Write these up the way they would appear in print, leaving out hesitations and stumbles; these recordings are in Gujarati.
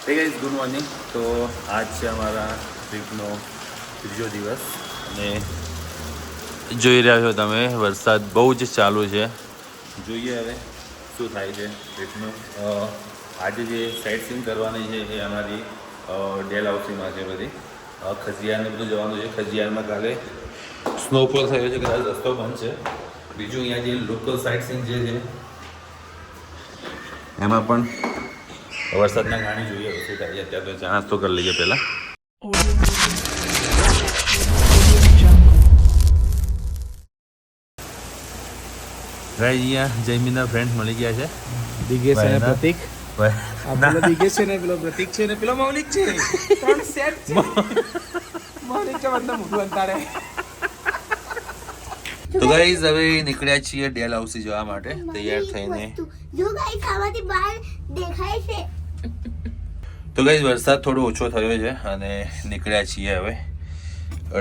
Hey guys, good morning. તો આજ છે અમારા ટ્રીપનો ત્રીજો દિવસ અને જોઈ રહ્યા છો તમે વરસાદ બહુ જ ચાલુ છે. જોઈએ હવે શું થાય છે ટ્રીપનું. આજે જે સાઇટ સીન કરવાની છે એ અમારી ડેલ હાઉસીમાં છે. બધી ખજિયારને બધું જવાનું છે. ખજિયારમાં કાલે સ્નોફોલ થયો છે, કદાચ રસ્તો બંધ છે. બીજું અહીંયા જે લોકલ સાઇટ સીન જે છે એમાં પણ વરસાદના ગાણી જોઈએ શું થાય. અત્યારે તો ચા નાસ્તો કરી લઈએ પહેલાં. અહીંયા જયમીના ફ્રેન્ડ મળી ગયા છે. દિગેશ અને પ્રતિક. પેલો દિગેશ છે ને પેલો પ્રતિક છે ને પેલો મૌલિક છે. ત્રણ સેટ છે. મૌલિક છે મતલબ મોટું અંતારે. તો ગાઈઝ હવે નીકળ્યા છીએ ડેલ હાઉસી જવા માટે તૈયાર થઈને. જો ગાઈસ આમાંથી બહાર દેખાય છે. તો ગાઈઝ વરસાદ થોડો ઓછો થયો છે અને નીકળ્યા છીએ હવે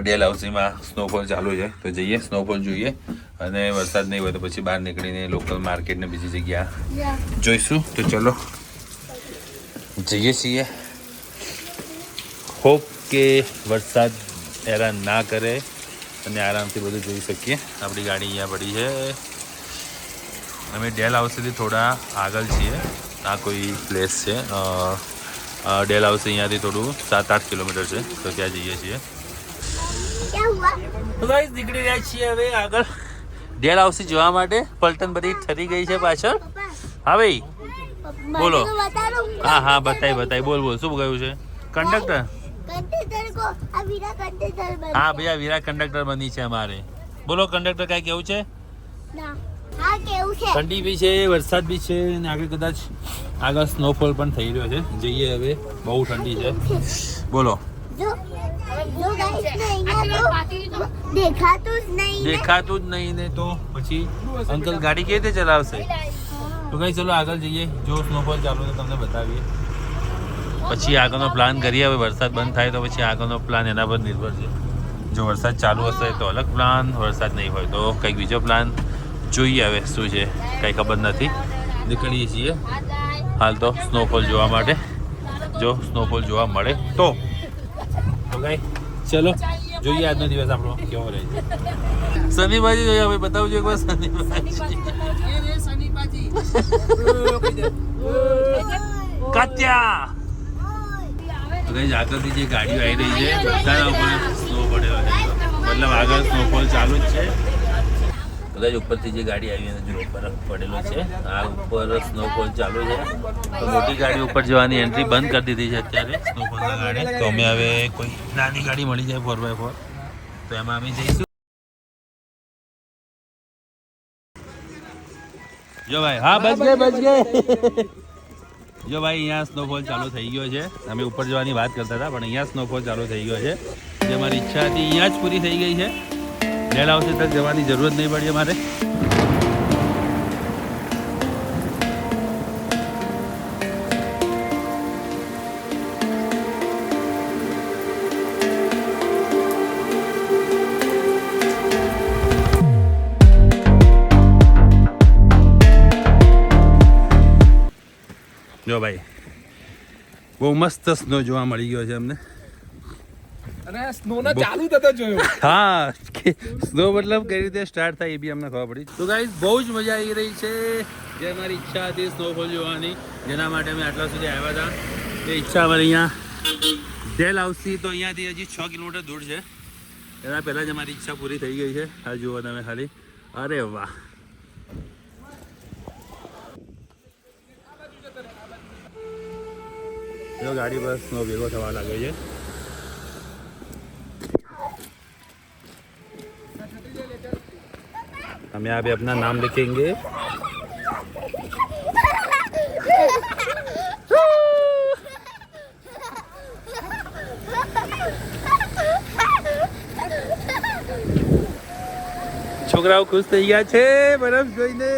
ડેલ હાઉસીમાં. સ્નોફોલ ચાલુ છે તો જઈએ સ્નોફોલ જોઈએ અને વરસાદ નહીં હોય તો પછી બહાર નીકળીને લોકલ માર્કેટ ને બીજી જગ્યા જોઈશું. તો ચલો જઈએ છીએ. હોપ કે વરસાદ હેરાન ના કરે અને આરામથી બધું જોઈ શકીએ. આપણી ગાડી અહીંયા પડી છે. અમે ડેલ હાઉસથી થોડા આગળ છીએ. આ કોઈ પ્લેસ છે. ડેલ હાઉસ અહીંયાથી થોડું 7-8 કિલોમીટર છે તો ત્યાં જઈએ છીએ. તો ગાઈસ નીકળી રહ્યા છીએ હવે આગળ ડેલ હાઉસ જવા માટે. પલટન બધી ઠરી ગઈ છે પાછળ. હા ભાઈ બોલો. હા હા બતાય બોલ શું ગયું છે કંડક્ટર. હા ભાઈ આ વીરા કંડક્ટર બની છે અમારે. બોલો કંડક્ટર કાંઈ કેવું છે. ઠંડી બી છે, વરસાદ બી છે અને આગળ કદાચ આગળ સ્નોફોલ પણ થઈ રહ્યો છે. જઈએ હવે, બહુ ઠંડી છે. બોલો. દેખાતું જ નહીં ને તો પછી અંકલ ગાડી કેવી રીતે ચલાવશે. તો કઈ ચલો આગળ જઈએ. જો સ્નોફોલ ચાલુ છે તમને બતાવીએ, પછી આગળનો પ્લાન કરીએ. હવે વરસાદ બંધ થાય તો પછી આગળનો પ્લાન એના પર નિર્ભર છે. જો વરસાદ ચાલુ હશે તો અલગ પ્લાન, વરસાદ નહીં હોય તો કંઈક બીજો પ્લાન. જોઈએ હવે શું છે કંઈ ખબર નથી. નીકળીએ છીએ હાલ તો સ્નોફોલ જોવા માટે. જો સ્નોફોલ જોવા મળે તો કઈ ચલો જોઈએ આજનો દિવસ આપણો કેવો રહે છે. શનિબાજી જોઈએ હવે બતાવજો એકવાર. શનિબાજી કાત્યા આગળથી જે ગાડીઓ આવી રહી છે બધાના ઉપર સ્નો પડેલો છે. મતલબ આગળ સ્નોફોલ ચાલુ જ છે. કદાચ ઉપરથી જે ગાડી આવી એને જો બરફ પડેલો છે. આ ઉપર સ્નોફોલ ચાલુ છે તો મોટી ગાડી ઉપર જવાની એન્ટ્રી બંધ કરી દીધી છે અત્યારે સ્નોફોલના ગાડી. તો અમે હવે કોઈ નાની ગાડી મળી જાય 4x4 તો એમાં અમે જઈશું. જો ભાઈ હા બચ ગયે. જો ભાઈ અહીંયા સ્નોફોલ ચાલુ થઈ ગયો છે. અમે ઉપર જવાની વાત કરતા હતા પણ અહીંયા સ્નોફોલ ચાલુ થઈ ગયો છે. જે અમારી ઈચ્છા હતી અહીંયા જ પૂરી થઈ ગઈ છે. ડેલ હાઉસ તક જવાની જરૂરત નહીં પડી અમારે. જો ભાઈ બહુ મસ્ત સ્નો જોવા મળી ગયો છે અમને. અને સ્નો ના ચાલુ થતો જોયો. હા સ્નો મતલબ કઈ રીતે સ્ટાર્ટ થાય એ બી અમને ખબર પડી. તો ગાઈસ બહુ જ મજા આવી રહી છે. જે અમારી ઈચ્છા હતી સ્નોફોલ જોવાની, જેના માટે અમે આટલા સુધી આવ્યા હતા એ ઈચ્છા અમારી અહીંયા ડેલ હાઉસથી તો અહીંયાથી હજી 6 કિલોમીટર દૂર છે. એના પહેલાં જ અમારી ઈચ્છા પૂરી થઈ ગઈ છે. આ જુઓ તમે ખાલી. અરે વાહ. જો ગાડી પર સ્નો ભેગો થવા લાગ્યો છે. हम यहाँ पे अपना नाम लिखेंगे. છોકરાઓ ખુશ થઈ ગયા છે બરફ જોઈને.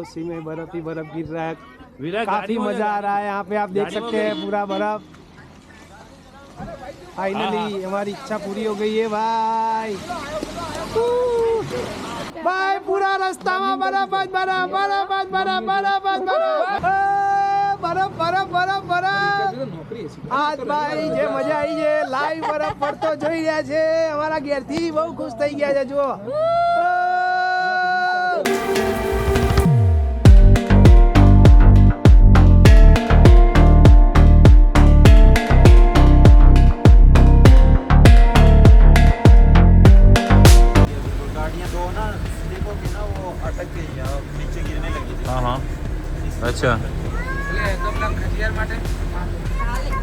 उसी में बर्फ ही बर्फ गिर रहा है विराट काफी मजा आ रहा है यहाँ पे आप देख सकते हैं पूरा बर्फ फाइनली हमारी इच्छा पूरी हो गई है भाई भाई पूरा रास्ता में बर्फ बर्फ बर्फ बर्फ बर्फ बर्फ बर्फ बर्फ बर्फ बर्फ आज भाई જે મજા આવી છે લાઈવ બરફ પડતો જોઈ રહ્યા છે અમારા ઘેરથી બહુ ખુશ થઈ ગયા છે જુઓ हाँ हाँ अच्छा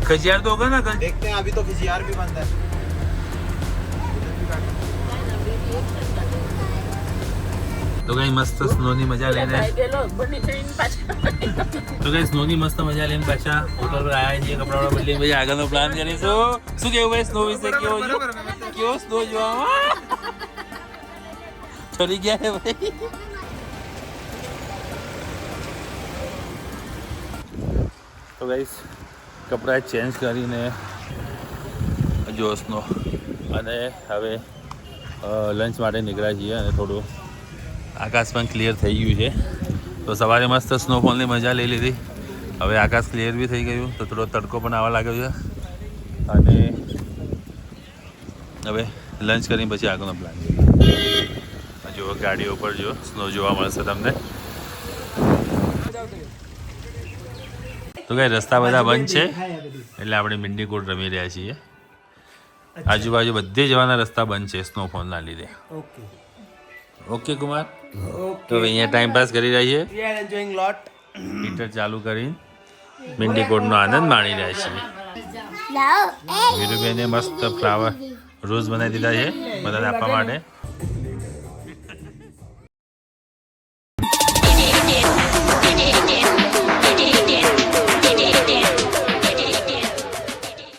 खजियार तो होगा ना कल देखते हैं अभी तो खिजियार भी बंद है तो कहीं मस्त स्नोनी मजा लेने તો કઈ સ્નોની મસ્ત મજા લઈને પાછા ઉપર પર આયા છીએ કપડા વપડા બદલીને પછી આગળનો પ્લાન કરીશું શું કેવું ભાઈ સ્નો વિશે કેવો સ્નો જોવામાં ચડી ગયા હે ભાઈ તો ગાઈસ કપડાં ચેન્જ કરીને જો સ્નો અને હવે લંચ માટે નીકળ્યા છીએ અને થોડું આકાશ પણ ક્લિયર થઈ ગયું છે તો સવારે મસ્ત સ્નોફોલની મજા લઈ લીધી હવે આકાશ ક્લિયર બી થઈ ગયું તો થોડો તડકો પણ આવવા લાગ્યો છે અને હવે લંચ કરીને પછી આગળનો પ્લાન જો ગાડીઓ પર જો સ્નો જોવા મળશે તમને તો કઈ રસ્તા બધા બંધ છે એટલે આપણે મિંડીકોટ રમી રહ્યા છીએ આજુબાજુ બધે જવાના રસ્તા બંધ છે સ્નોફોલના લીધે ઓકે કુમાર તો અહીંયા ટાઈમ પાસ કરી રહ્યા છીએ એન્જોયિંગ લોટ હીટર ચાલુ કરીને મિંડીકોટનો આનંદ માણી રહ્યા છીએ લાવો એ વીરુબેને મસ્ત ફ્લાવર રોઝ બનાવી દીધા છે બધાને આપવા માટે